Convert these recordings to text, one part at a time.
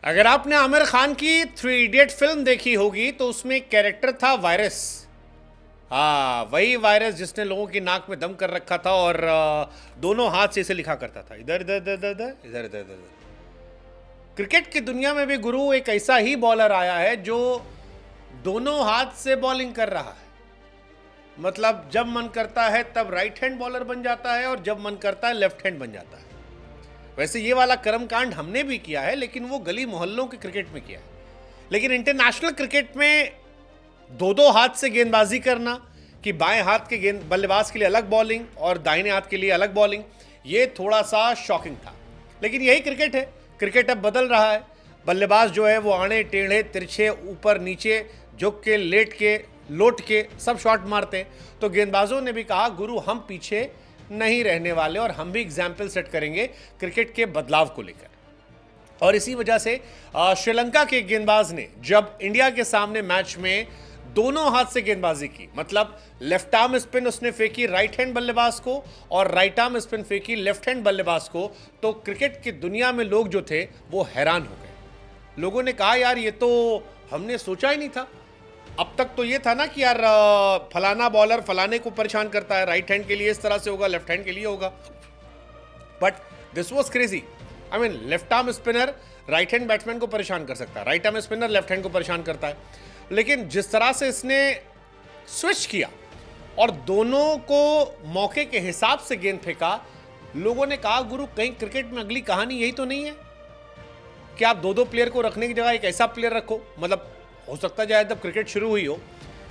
अगर आपने आमिर खान की थ्री इडियट फिल्म देखी होगी तो उसमें एक कैरेक्टर था वायरस। हाँ, वही वायरस जिसने लोगों की नाक में दम कर रखा था और दोनों हाथ से इसे लिखा करता था, इधर इधर इधर इधर इधर इधर इधर इधर। क्रिकेट की दुनिया में भी गुरु एक ऐसा ही बॉलर आया है जो दोनों हाथ से बॉलिंग कर रहा है। मतलब जब मन करता है तब राइट हैंड बॉलर बन जाता है और जब मन करता है लेफ्ट हैंड बन जाता है। वैसे ये वाला कर्मकांड हमने भी किया है, लेकिन वो गली मोहल्लों के क्रिकेट में किया है। लेकिन इंटरनेशनल क्रिकेट में दो दो हाथ से गेंदबाजी करना, कि बाएं हाथ के गेंद बल्लेबाज के लिए अलग बॉलिंग और दाहिने हाथ के लिए अलग बॉलिंग, ये थोड़ा सा शॉकिंग था। लेकिन यही क्रिकेट है। क्रिकेट अब बदल रहा है। बल्लेबाज जो है वो आड़े टेढ़े तिरछे ऊपर नीचे झुक के लेट के लोट के सब शॉट मारते हैं। तो गेंदबाजों ने भी कहा गुरु हम पीछे नहीं रहने वाले और हम भी एग्जाम्पल सेट करेंगे क्रिकेट के बदलाव को लेकर। और इसी वजह से श्रीलंका के गेंदबाज ने जब इंडिया के सामने मैच में दोनों हाथ से गेंदबाजी की, मतलब लेफ्ट आर्म स्पिन उसने फेंकी राइट हैंड बल्लेबाज को और राइट आर्म स्पिन फेंकी लेफ्ट हैंड बल्लेबाज को, तो क्रिकेट की दुनिया में लोग जो थे वो हैरान हो गए। लोगों ने कहा यार ये तो हमने सोचा ही नहीं था। अब तक तो ये था ना कि यार फलाना बॉलर फलाने को परेशान करता है, राइट हैंड के लिए इस तरह से होगा, लेफ्ट हैंड के लिए होगा। But this was crazy. I mean left arm spinner right hand batsman को परेशान कर सकता है, right arm spinner left hand को परेशान करता है। लेकिन जिस तरह से इसने स्विच किया और दोनों को मौके के हिसाब से गेंद फेंका, लोगों ने कहा गुरु कहीं क्रिकेट में अगली कहानी यही तो नहीं है कि आप दो दो प्लेयर को रखने की जगह एक ऐसा प्लेयर रखो। मतलब हो सकता है जब क्रिकेट शुरू हुई हो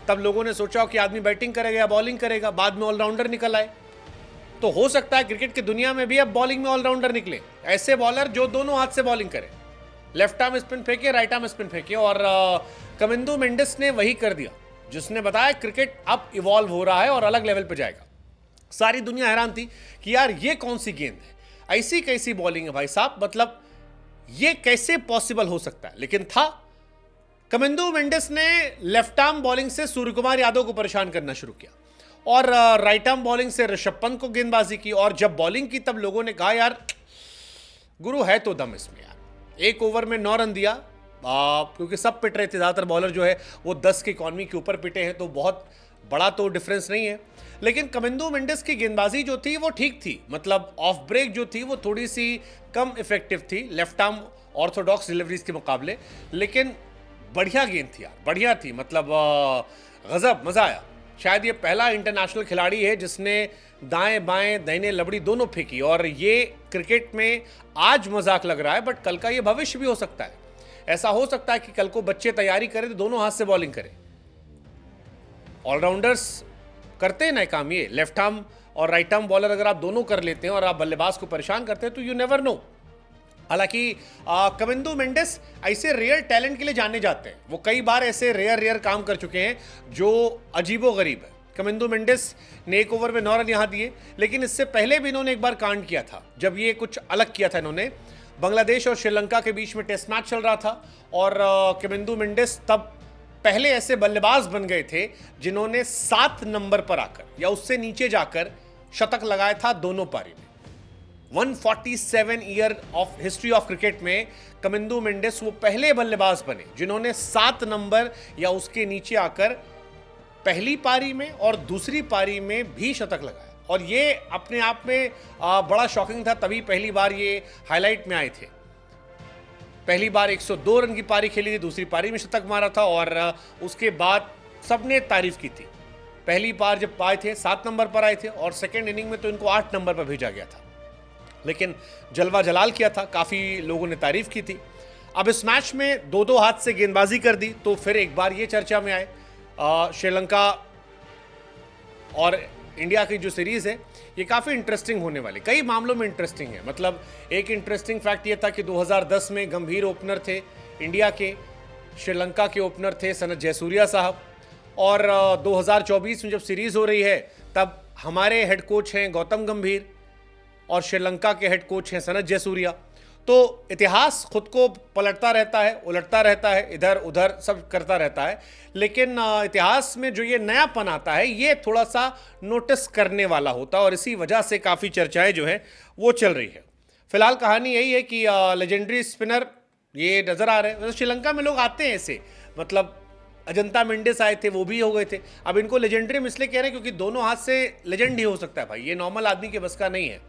तब लोगों ने सोचा कि आदमी बैटिंग करेगा या बॉलिंग करेगा, बाद में ऑलराउंडर निकल आए। तो हो सकता है क्रिकेट की दुनिया में भी अब बॉलिंग में ऑलराउंडर निकले, ऐसे बॉलर जो दोनों हाथ से बॉलिंग करे, लेफ्ट आर्म स्पिन फेंके राइट आर्म स्पिन फेंके। और कमिंदो मेंडिस ने वही कर दिया, जिसने बताया क्रिकेट अब इवॉल्व हो रहा है और अलग लेवल पर जाएगा। सारी दुनिया हैरान थी कि यार ये कौन सी गेंद है, ऐसी कैसी बॉलिंग है भाई साहब, मतलब ये कैसे पॉसिबल हो सकता है। लेकिन था। कमिंदो मेंडिस ने लेफ्ट आर्म बॉलिंग से सूर्य कुमार यादव को परेशान करना शुरू किया और राइट आर्म बॉलिंग से ऋषभ पंत को गेंदबाजी की। और जब बॉलिंग की तब लोगों ने कहा यार गुरु है तो दम इसमें यार। एक ओवर में 9 रन दिया, क्योंकि सब पिट रहे थे, ज़्यादातर बॉलर जो है वो 10 की इकॉनमी के ऊपर पिटे हैं, तो बहुत बड़ा तो डिफरेंस नहीं है। लेकिन कमिंदो मेंडिस की गेंदबाजी जो थी वो ठीक थी, मतलब ऑफ ब्रेक जो थी वो थोड़ी सी कम इफेक्टिव थी लेफ्ट आर्म ऑर्थोडॉक्स डिलीवरीज के मुकाबले। लेकिन बढ़िया गेंद थी यार, बढ़िया थी, मतलब गजब, मजा आया। शायद ये पहला इंटरनेशनल खिलाड़ी है जिसने दाएं बाएं दाहिने लबड़ी दोनों फेंकी। और ये क्रिकेट में आज मजाक लग रहा है, बट कल का ये भविष्य भी हो सकता है। ऐसा हो सकता है कि कल को बच्चे तैयारी करें तो दोनों हाथ से बॉलिंग करें। ऑलराउंडर्स करते हैं ना काम, ये लेफ्ट आर्म और राइट आर्म बॉलर अगर आप दोनों कर लेते हैं और आप बल्लेबाज को परेशान करते हैं तो यू नेवर नो। हालांकि कमिंदो मेंडिस ऐसे रेयर टैलेंट के लिए जाने जाते हैं। वो कई बार ऐसे रेयर काम कर चुके हैं जो अजीबोगरीब है। कमिंदो मेंडिस ने एक ओवर में 9 रन यहाँ दिए, लेकिन इससे पहले भी इन्होंने एक बार कांड किया था, जब ये कुछ अलग किया था इन्होंने। बांग्लादेश और श्रीलंका के बीच में टेस्ट मैच चल रहा था और कमिंदो मेंडिस तब पहले ऐसे बल्लेबाज बन गए थे जिन्होंने 7 नंबर पर आकर या उससे नीचे जाकर शतक लगाया था दोनों पारी में। 147 year of history of cricket में कमिंदो मेंडिस वो पहले बल्लेबाज बने जिन्होंने 7 नंबर या उसके नीचे आकर पहली पारी में और दूसरी पारी में भी शतक लगाया। और ये अपने आप में बड़ा शॉकिंग था, तभी पहली बार ये हाईलाइट में आए थे। पहली बार 102 रन की पारी खेली थी, दूसरी पारी में शतक मारा था और उसके बाद सबने तारीफ की थी। पहली बार जब आए थे 7 नंबर पर आए थे और सेकेंड इनिंग में तो इनको 8 नंबर पर भेजा गया था, लेकिन जलवा जलाल किया था, काफ़ी लोगों ने तारीफ की थी। अब इस मैच में दो दो हाथ से गेंदबाजी कर दी तो फिर एक बार ये चर्चा में आए। श्रीलंका और इंडिया की जो सीरीज़ है ये काफ़ी इंटरेस्टिंग होने वाली, कई मामलों में इंटरेस्टिंग है। मतलब एक इंटरेस्टिंग फैक्ट ये था कि 2010 में गंभीर ओपनर थे इंडिया के, श्रीलंका के ओपनर थे सनत जयसूर्या साहब। और 2024 में जब सीरीज़ हो रही है तब हमारे हेड कोच हैं गौतम गंभीर और श्रीलंका के हेड कोच हैं सनत जयसूर्या। तो इतिहास खुद को पलटता रहता है, उलटता रहता है, इधर उधर सब करता रहता है, लेकिन इतिहास में जो ये नयापन आता है ये थोड़ा सा नोटिस करने वाला होता है और इसी वजह से काफ़ी चर्चाएं जो है वो चल रही है। फिलहाल कहानी यही है कि लेजेंडरी स्पिनर ये नजर आ रहे हैं। वैसे श्रीलंका में लोग आते हैं ऐसे, मतलब अजंता मेंडिस आए थे, वो भी हो गए थे। अब इनको लेजेंडरी हम इसलिए कह रहे हैं क्योंकि दोनों हाथ से लेजेंड ही हो सकता है भाई, ये नॉर्मल आदमी के बस का नहीं है।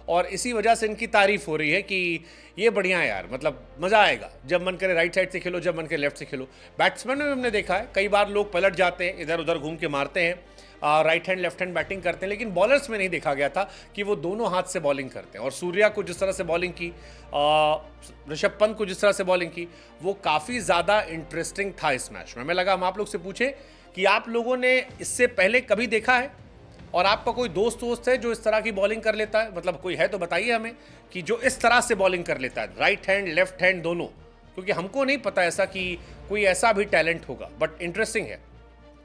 और इसी वजह से इनकी तारीफ हो रही है कि ये बढ़िया है यार, मतलब मज़ा आएगा जब मन करे राइट साइड से खेलो, जब मन करे लेफ्ट से खेलो। बैट्समैन में हमने देखा है कई बार लोग पलट जाते हैं, इधर उधर घूम के मारते हैं, right hand left hand batting करते हैं, लेकिन बॉलर्स में नहीं देखा गया था कि वो दोनों हाथ से बॉलिंग करते हैं। और सूर्या को जिस तरह से बॉलिंग की, ऋषभ पंत को जिस तरह से बॉलिंग की, वो काफ़ी ज़्यादा इंटरेस्टिंग था इस मैच में। हमें लगा हम आप लोग से पूछें कि आप लोगों ने इससे पहले कभी देखा है, और आपका कोई दोस्त है जो इस तरह की बॉलिंग कर लेता है, मतलब कोई है तो बताइए हमें कि जो इस तरह से बॉलिंग कर लेता है, राइट हैंड लेफ्ट हैंड दोनों, क्योंकि हमको नहीं पता ऐसा कि कोई ऐसा भी टैलेंट होगा, बट इंटरेस्टिंग है।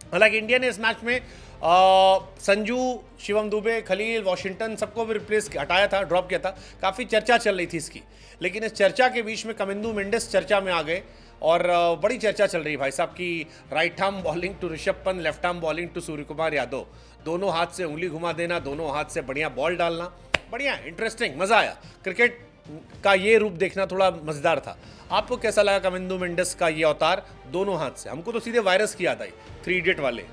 हालांकि इंडिया ने इस मैच में संजू, शिवम दुबे, खलील, वॉशिंगटन सबको भी रिप्लेस हटाया था, ड्रॉप किया था। काफ़ी चर्चा चल रही थी इसकी, लेकिन इस चर्चा के बीच में कमिंदू मेंडिस चर्चा में आ गए, और बड़ी चर्चा चल रही है भाई साहब की right arm bowling to Rishabh Pant, left arm bowling to Suryakumar Yadav, दोनों हाथ से उंगली घुमा देना, दोनों हाथ से बढ़िया बॉल डालना, बढ़िया इंटरेस्टिंग, मज़ा आया। क्रिकेट का ये रूप देखना थोड़ा मज़ेदार था। आपको कैसा लगा कमिंदू मेंडिस का ये अवतार दोनों हाथ से? हमको तो सीधे वायरस की याद आई, 3 इडियट वाले।